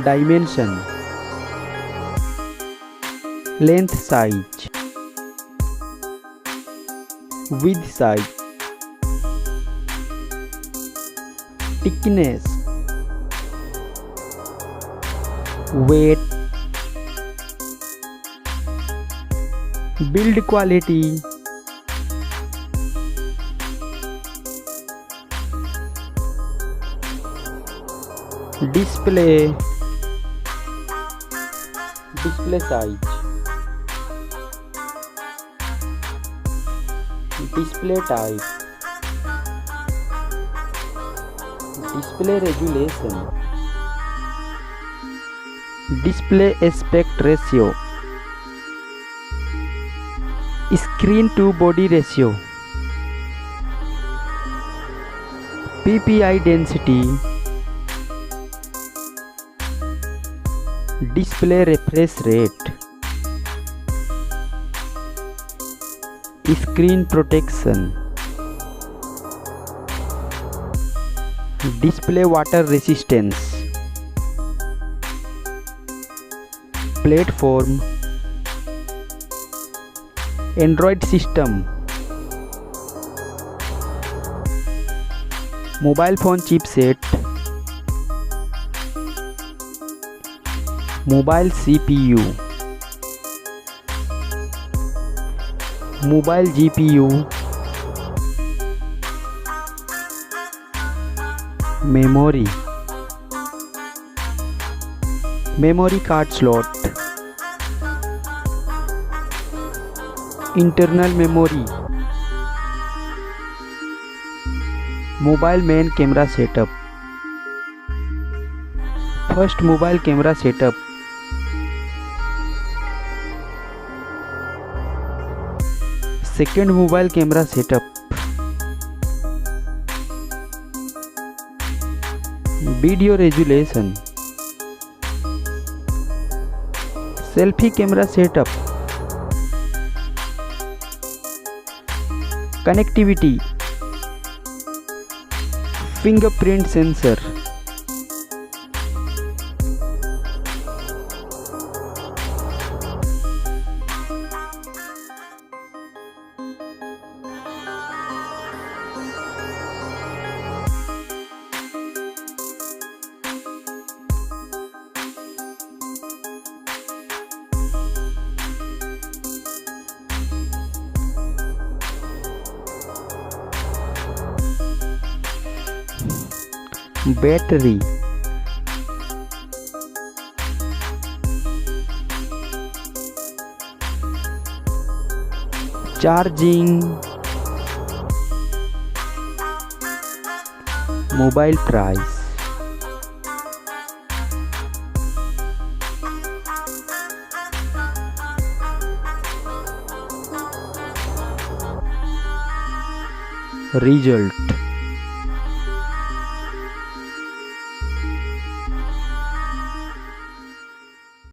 dimension, length size, width size, thickness, weight, build quality, display size, display type, display resolution, display aspect ratio, screen to body ratio, PPI density, display refresh rate, screen protection, display water resistance, platform, Android system, mobile phone chipset, mobile CPU, mobile GPU, memory card slot, internal memory, mobile main camera setup, first mobile camera setup, second mobile camera setup, video resolution, selfie camera setup, connectivity, fingerprint sensor, battery, charging, mobile price, result.